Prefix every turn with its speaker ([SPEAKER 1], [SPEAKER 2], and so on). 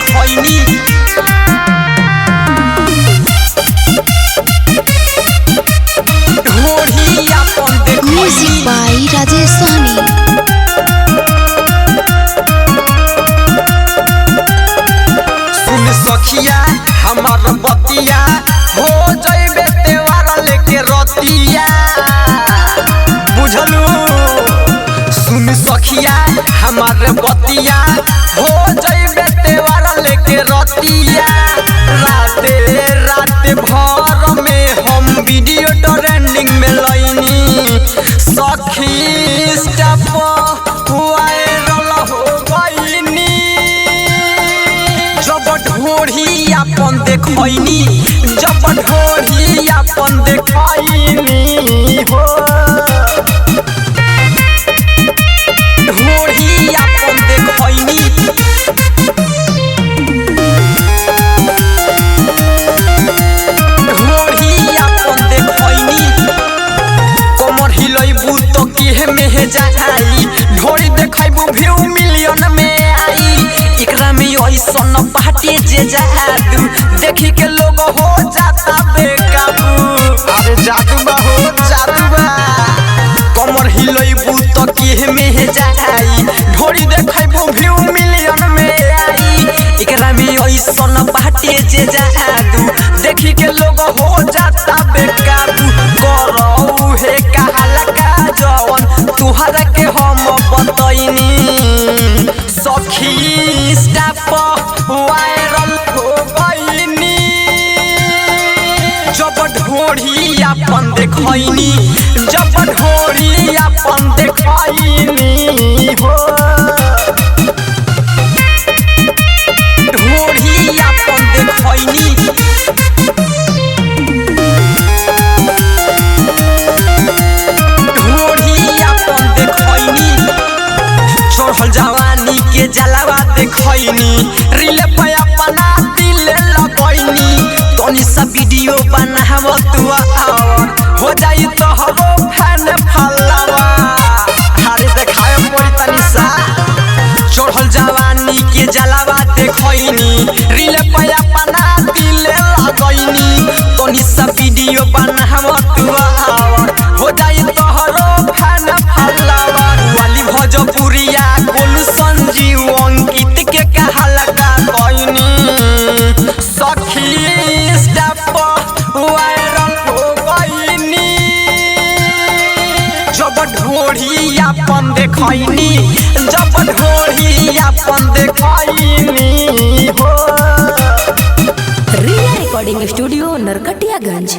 [SPEAKER 1] देखैनी ढोढ़ी अपन देखैनी।
[SPEAKER 2] Music by Rajesh सहनी।
[SPEAKER 1] सुन सखिया हमार बतिया हो जइबे तेवार लेके रतिया बुझलू। सुन सखिया हमार बतिया हो जइबे तेवार लेके रतिया। राते रात भर में हम वीडियो ट्रेंडिंग में लईनी सखी स्टेप वायरल हो गईनी। जब ढोढ़ी अपन देखैनी जब ढोढ़ी अपन देखैनी हो ढोढ़ी अपन देखैनी। ढोढ़ी अपन देखैनी कमर हिलैबू तो केहे में जाई ढोढ़ी देखैबू व्यू मिलियन में आई। एकरा में ऐसन बाटे जे जादू देखी के लोग हो जाता बेकाबू। अरे जादू बा हो जादू बा कमर हिलैबू तो केहे में जाई ढोढ़ी देखैबू व्यू मिलियन में आई। एकरा में ऐसन बाटे जे जादू देखी के लोग हो जाता बेकाबू। करऊ हे कहला का जवन तुहरा के हम बतैनी सखी स्टेप वायरल हो गईनी। जब ढोढ़ी अपन देखैनी जब ढोढ़ी अपन देखैनी हो ढोढ़ी अपन देखैनी। ढोढ़ी अपन देखैनी चढ़ल जवानी के जलावा देखैनी रीले पे अपना दिल लगैनी। तनी सा वीडियो बनाव तू हो जाई तो हो फैन फलावा। अरे देखाए पड़ी तनी सा चढ़ल जवानी के जलावा देखैनी रीले पे अपना दिल लगैनी। तनी सा वीडियो बनाव तू हो जाई तो फैन फलावा। वाली भोजपुरिया गोलू संजीव अंकित के कहला का कहनी सखी स्टेप वायरल हो गईनी। जब ढोढ़ी अपन देखैनी जब ढोढ़ी अपन देखैनी हो।
[SPEAKER 2] रिया रिकॉर्डिंग स्टूडियो नरकटियागंज।